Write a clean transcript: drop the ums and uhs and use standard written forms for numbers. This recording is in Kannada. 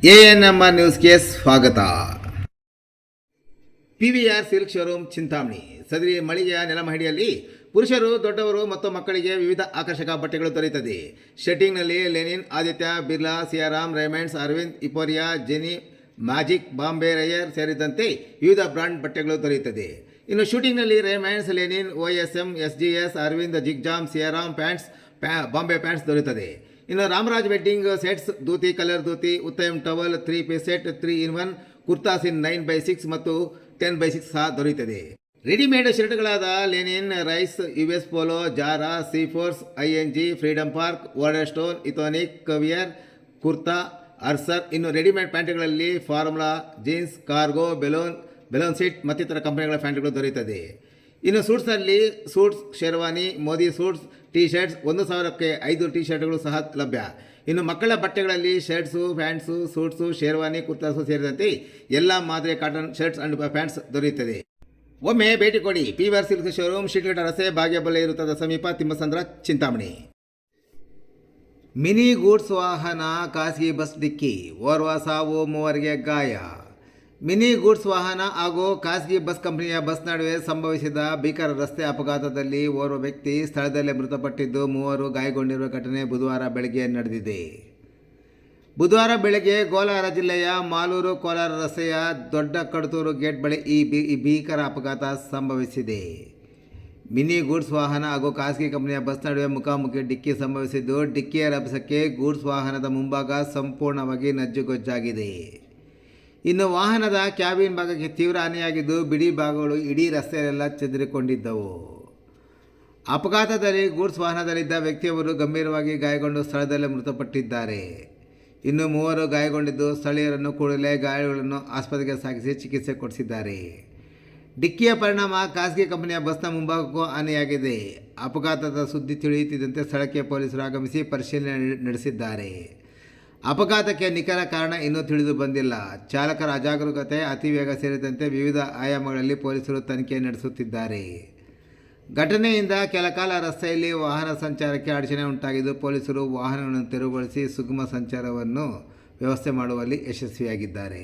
ಎಎನ್ಎಂಆರ್ ನ್ಯೂಸ್ಗೆ ಸ್ವಾಗತ. PVR silk showroom Chintamani. ಸದರಿ ಮಳಿಗೆಯ ನೆಲಮಹಡಿಯಲ್ಲಿ ಪುರುಷರು, ದೊಡ್ಡವರು ಮತ್ತು ಮಕ್ಕಳಿಗೆ ವಿವಿಧ ಆಕರ್ಷಕ ಬಟ್ಟೆಗಳು ದೊರೆಯುತ್ತದೆ. ಶರ್ಟಿಂಗ್ನಲ್ಲಿ ಲೆನಿನ್, ಆದಿತ್ಯ ಬಿರ್ಲಾ, ಸಿಯಾರಾಮ್, ರೇಮಂಡ್ಸ್, ಅರವಿಂದ್, ಇಪೋರಿಯಾ, ಜೆನಿ, ಮ್ಯಾಜಿಕ್, ಬಾಂಬೆ ರೈಯರ್ ಸೇರಿದಂತೆ ವಿವಿಧ ಬ್ರಾಂಡ್ ಬಟ್ಟೆಗಳು ದೊರೆಯುತ್ತದೆ. ಇನ್ನು ಶೂಟಿಂಗ್ನಲ್ಲಿ Raymonds, linen, OSM, SGS, Arvind, ಜಿಗ್ಜಾಮ್, ಸಿಯಾರಾಮ್ ಪ್ಯಾಂಟ್ಸ್, ಬಾಂಬೆ ಪ್ಯಾಂಟ್ಸ್ ದೊರೆಯುತ್ತದೆ. ಇನ್ನು Ramraj wedding sets, dhoti, colour dhoti, Uttam towel, 3-piece set, 3-in-1 kurtas in 9x6 ಮತ್ತು 10x6 ಸಹ ದೊರೆಯುತ್ತದೆ. ರೆಡಿಮೇಡ್ ಶರ್ಟ್ಗಳಾದ ಲೆನಿನ್, ರೈಸ್, US ಪೋಲೋ, ಜಾರಾ, ಸೀಫೋರ್ಸ್, ING, ಫ್ರೀಡಮ್ ಪಾರ್ಕ್, ವಾರ್ಡರ್ ಸ್ಟೋನ್, ಇಥೋನಿಕ್, ಕವಿಯರ್, ಕುರ್ತಾ, ಅರ್ಸರ್. ಇನ್ನು ರೆಡಿಮೇಡ್ ಪ್ಯಾಂಟ್ಗಳಲ್ಲಿ formula, jeans, cargo, balloon seat ಮತ್ತಿತರ ಕಂಪನಿಗಳ ಪ್ಯಾಂಟ್ಗಳು ದೊರೆಯುತ್ತದೆ. ಇನ್ನು ಸೂಟ್ಸ್ನಲ್ಲಿ suits, sherwani, Modi suits, T shirts 1,000ಕ್ಕೆ 5 ಟಿ ಶರ್ಟ್ಗಳು ಸಹ ಲಭ್ಯ. ಇನ್ನು ಮಕ್ಕಳ ಬಟ್ಟೆಗಳಲ್ಲಿ shirts, pants, suits, sherwani, kurtas ಸೇರಿದಂತೆ ಎಲ್ಲ ಮಾದರಿಯ ಕಾಟನ್ ಶರ್ಟ್ಸ್ ಅಂಡ್ ಪ್ಯಾಂಟ್ಸ್ ದೊರೆಯುತ್ತದೆ. ಒಮ್ಮೆ ಭೇಟಿ ಕೊಡಿ. ಪಿವಿಆರ್ ಸಿಲ್ಕ್ ಶೋರೂಮ್, ಶಿಡ್ಲಘಟ್ಟ ರಸ್ತೆ, ಭಾಗ್ಯಬಲ್ಲೆ ವೃತ್ತದ ಸಮೀಪ, ತಿಮ್ಮಸಂದ್ರ, ಚಿಂತಾಮಣಿ. ಮಿನಿ ಗೂಡ್ಸ್ ವಾಹನ ಖಾಸಗಿ ಬಸ್ ಡಿಕ್ಕಿ, ಓರ್ವ ಸಾವು, 3ಗೆ ಗಾಯ. ಮಿನಿ ಗೂಡ್ಸ್ ವಾಹನ ಹಾಗೂ ಖಾಸಗಿ ಬಸ್ ಕಂಪನಿಯ ಬಸ್ ನಡುವೆ ಸಂಭವಿಸಿದ ಭೀಕರ ರಸ್ತೆ ಅಪಘಾತದಲ್ಲಿ ಓರ್ವ ವ್ಯಕ್ತಿ ಸ್ಥಳದಲ್ಲೇ ಮೃತಪಟ್ಟಿದ್ದು 3 ಗಾಯಗೊಂಡಿರುವ ಘಟನೆ ಬುಧವಾರ ಬೆಳಗ್ಗೆ ನಡೆದಿದೆ. ಬುಧವಾರ ಬೆಳಗ್ಗೆ ಕೋಲಾರ ಜಿಲ್ಲೆಯ ಮಾಲೂರು ಕೋಲಾರ ರಸ್ತೆಯ ದೊಡ್ಡ ಕಡತೂರು ಗೇಟ್ ಬಳಿ ಈ ಭೀಕರ ಅಪಘಾತ ಸಂಭವಿಸಿದೆ. ಮಿನಿ ಗೂಡ್ಸ್ ವಾಹನ ಹಾಗೂ ಖಾಸಗಿ ಕಂಪನಿಯ ಬಸ್ ನಡುವೆ ಮುಖಾಮುಖಿ ಡಿಕ್ಕಿ ಸಂಭವಿಸಿದ್ದು, ಡಿಕ್ಕಿಯ ರಭಸಕ್ಕೆ ಗೂಡ್ಸ್ ವಾಹನದ ಮುಂಭಾಗ ಸಂಪೂರ್ಣವಾಗಿ ನಜ್ಜುಗೊಜ್ಜಾಗಿದೆ. ಇನ್ನು ವಾಹನದ ಕ್ಯಾಬಿನ್ ಭಾಗಕ್ಕೆ ತೀವ್ರ ಹಾನಿಯಾಗಿದ್ದು, ಬಿಡಿ ಭಾಗಗಳು ಇಡೀ ರಸ್ತೆಯಲ್ಲೆಲ್ಲ ಚೆದರಿಕೊಂಡಿದ್ದವು. ಅಪಘಾತದಲ್ಲಿ ಗೂಡ್ಸ್ ವಾಹನದಲ್ಲಿದ್ದ ವ್ಯಕ್ತಿಯವರು ಗಂಭೀರವಾಗಿ ಗಾಯಗೊಂಡು ಸ್ಥಳದಲ್ಲೇ ಮೃತಪಟ್ಟಿದ್ದಾರೆ. ಇನ್ನು 3 ಗಾಯಗೊಂಡಿದ್ದು, ಸ್ಥಳೀಯರನ್ನು ಕೂಡಲೇ ಗಾಯಾಳುಗಳನ್ನು ಆಸ್ಪತ್ರೆಗೆ ಸಾಗಿಸಿ ಚಿಕಿತ್ಸೆ ಕೊಡಿಸಿದ್ದಾರೆ. ಡಿಕ್ಕಿಯ ಪರಿಣಾಮ ಖಾಸಗಿ ಕಂಪನಿಯ ಬಸ್ನ ಮುಂಭಾಗಕ್ಕೂ ಹಾನಿಯಾಗಿದೆ. ಅಪಘಾತದ ಸುದ್ದಿ ತಿಳಿಯುತ್ತಿದ್ದಂತೆ ಸ್ಥಳಕ್ಕೆ ಪೊಲೀಸರು ಆಗಮಿಸಿ ಪರಿಶೀಲನೆ ನಡೆಸಿದ್ದಾರೆ. ಅಪಘಾತಕ್ಕೆ ನಿಖರ ಕಾರಣ ಇನ್ನೂ ತಿಳಿದು ಬಂದಿಲ್ಲ. ಚಾಲಕರ ಅಜಾಗರೂಕತೆ, ಅತಿವೇಗ ಸೇರಿದಂತೆ ವಿವಿಧ ಆಯಾಮಗಳಲ್ಲಿ ಪೊಲೀಸರು ತನಿಖೆ ನಡೆಸುತ್ತಿದ್ದಾರೆ. ಘಟನೆಯಿಂದ ಕೆಲಕಾಲ ರಸ್ತೆಯಲ್ಲಿ ವಾಹನ ಸಂಚಾರಕ್ಕೆ ಅಡಚಣೆ ಉಂಟಾಗಿದ್ದು, ಪೊಲೀಸರು ವಾಹನಗಳನ್ನು ತೆರವುಗೊಳಿಸಿ ಸುಗಮ ಸಂಚಾರವನ್ನು ವ್ಯವಸ್ಥೆ ಮಾಡುವಲ್ಲಿ ಯಶಸ್ವಿಯಾಗಿದ್ದಾರೆ.